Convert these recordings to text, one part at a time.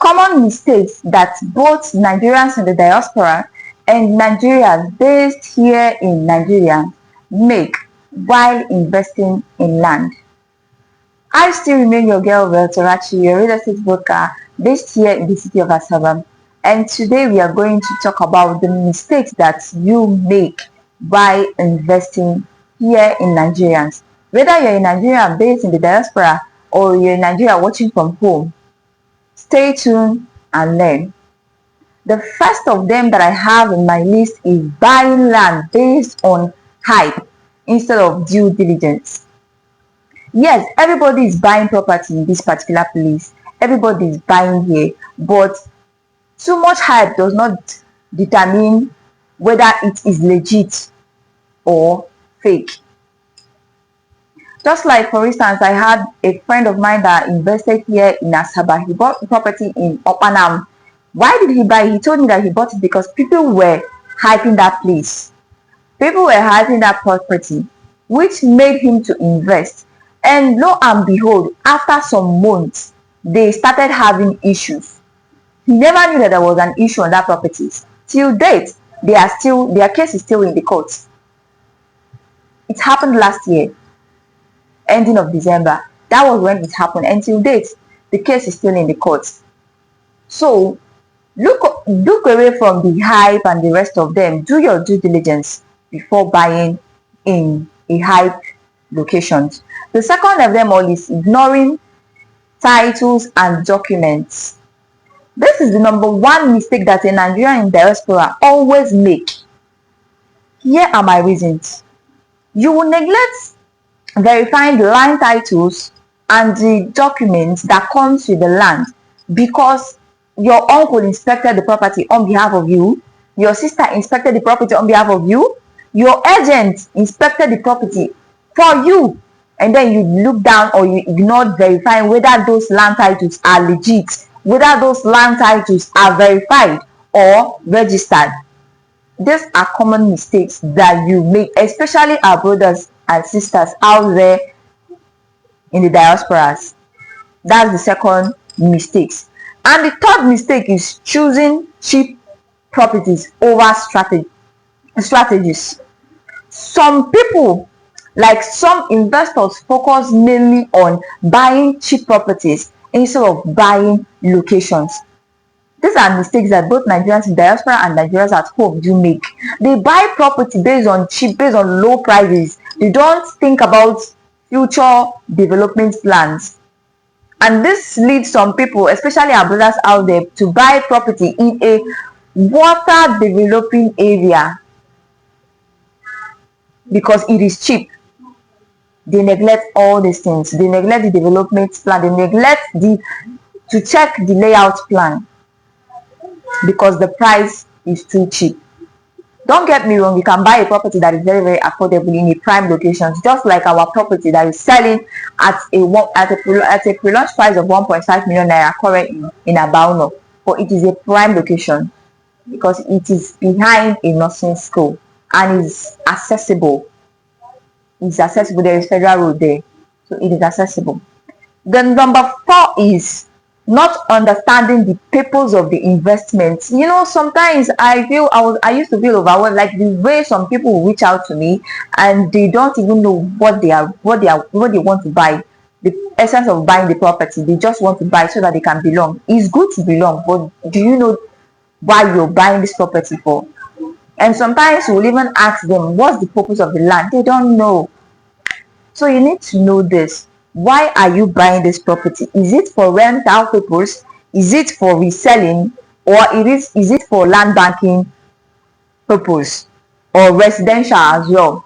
Common mistakes that both Nigerians in the diaspora and Nigerians based here in Nigeria make while investing in land. I still remain your girl, Veltorachi, your real estate broker based here in the city of Asaba. And today we are going to talk about the mistakes that you make by investing here in Nigerians. Whether you're a Nigerian based in the diaspora or you're a Nigerian watching from home, stay tuned and learn. The first of them that I have in my list is buying land based on hype instead of due diligence. Yes, everybody is buying property in this particular place. Everybody is buying here, but too much hype does not determine whether it is legit or fake. Just like, for instance, I had a friend of mine that invested here in Asaba. He bought a property in Opanam. Why did he buy it? He told me that he bought it because people were hyping that place. People were hyping that property, which made him to invest. And lo and behold, after some months, they started having issues. He never knew that there was an issue on that property. Till date, their case is still in the courts. It happened last year, ending of December. That was when it happened. Until date, the case is still in the courts. So look away from the hype and the rest of them. Do your due diligence before buying in a hype locations. The second of them all is ignoring titles and documents. This is the number one mistake that a Nigerian in diaspora always make. Here are my reasons. You will neglect verifying the land titles and the documents that comes with the land because your uncle inspected the property on behalf of you, your sister inspected the property on behalf of you, your agent inspected the property for you, and then you look down or you ignored verifying whether those land titles are legit, whether those land titles are verified or registered. These are common mistakes that you make, especially our brothers and sisters out there in the diasporas. That's the second mistake. And the third mistake is choosing cheap properties over strategies. Some people, like some investors, focus mainly on buying cheap properties instead of buying locations. These are mistakes that both Nigerians in diaspora and Nigerians at home do make. They buy property based on low prices. They don't think about future development plans. And this leads some people, especially our brothers out there, to buy property in a water developing area because it is cheap. They neglect all these things. They neglect the development plan. They neglect to check the layout plan because the price is too cheap. Don't get me wrong, you can buy a property that is very, very affordable in a prime location, just like our property that is selling at a pre-launch price of 1.5 million naira currently in Abauno. But it is a prime location because it is behind a nursing school and is accessible. It's accessible. There is federal road there, so it is accessible. Then number 4 is not understanding the purpose of the investment. You know, sometimes I used to feel overwhelmed, like the way some people will reach out to me and they don't even know what they want to buy. The essence of buying the property, they just want to buy so that they can belong. It's good to belong, but do you know why you're buying this property for? And sometimes we'll even ask them, what's the purpose of the land? They don't know. So you need to know this. Why are you buying this property? Is it for rental purpose? Is it for reselling? Or is it for land banking purpose? Or residential as well?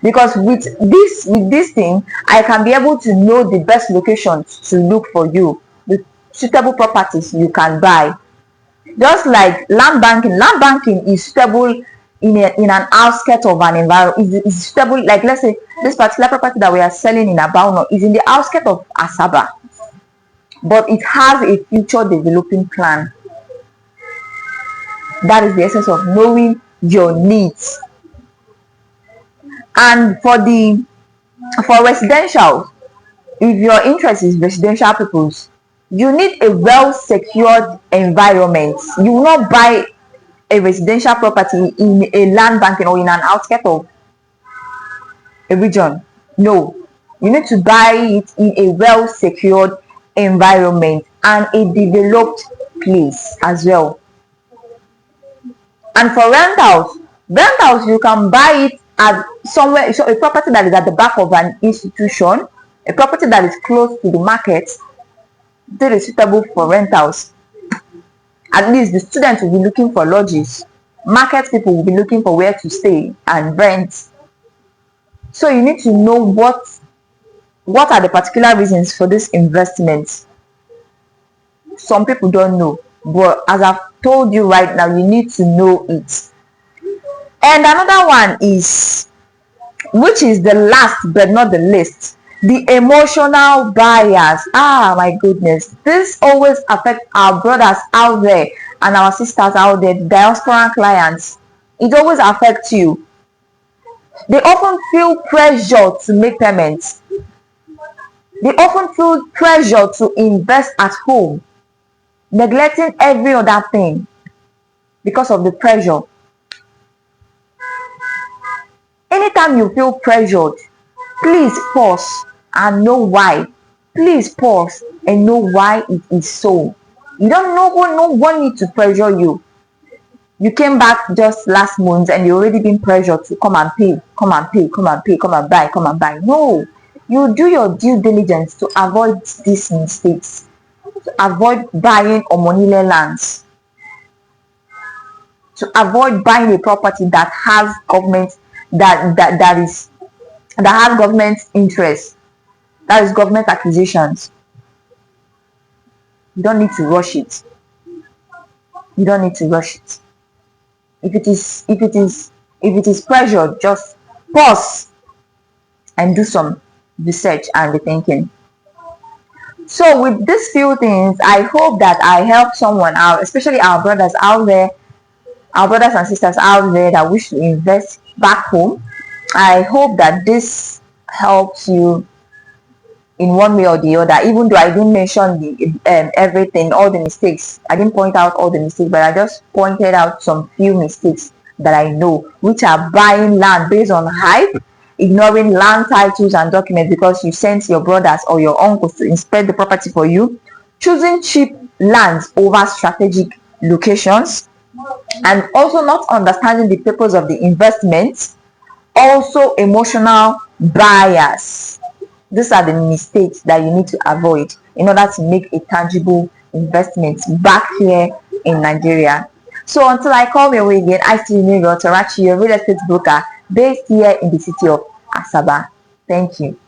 Because with this thing, I can be able to know the best locations to look for you, the suitable properties you can buy. Just like land banking is suitable in an outskirt of an environment. Is suitable, like let's say this particular property that we are selling in Abauno is in the outskirt of Asaba, but it has a future developing plan. That is the essence of knowing your needs. And for residential, if your interest is residential purpose, You need a well secured environment. You will not buy a residential property in a land banking or in an outskirt of a region. No, you need to buy it in a well secured environment and a developed place as well. And for rentals you can buy it at somewhere, so a property that is at the back of an institution, a property that is close to the market, that is suitable for rentals. At least the students will be looking for lodges, market people will be looking for where to stay and rent. So you need to know what are the particular reasons for this investment. Some people don't know, but as I've told you right now, you need to know it. And another one is, which is the last but not the least, the emotional bias. My goodness, this always affects our brothers out there and our sisters out there, the diaspora clients. It always affects you. They often feel pressure to make payments. They often feel pressure to invest at home, neglecting every other thing because of the pressure. Anytime you feel pressured, please pause and know why. Please pause and know why it is so. You don't know, no one need to pressure you. You came back just last month and you're already being pressured to come and pay, come and pay, come and pay, come and buy, come and buy. No, you do your due diligence to avoid these mistakes, to avoid buying Omonile lands, to avoid buying a property that has government that has government interest, that is government acquisitions. You don't need to rush it. You don't need to rush it. If it is pressure, just pause and do some research and rethinking. So with these few things, I hope that I help someone out, especially our brothers out there, our brothers and sisters out there that wish to invest back home. I hope that this helps you in one way or the other, even though I didn't mention everything, all the mistakes. I didn't point out all the mistakes, but I just pointed out some few mistakes that I know, which are buying land based on hype, ignoring land titles and documents because you sent your brothers or your uncles to inspect the property for you, choosing cheap lands over strategic locations, and also not understanding the purpose of the investment. Also, emotional bias. These are the mistakes that you need to avoid in order to make a tangible investment back here in Nigeria. So until I come your way again, I still remain your Torachi, your real estate broker based here in the city of Asaba. Thank you.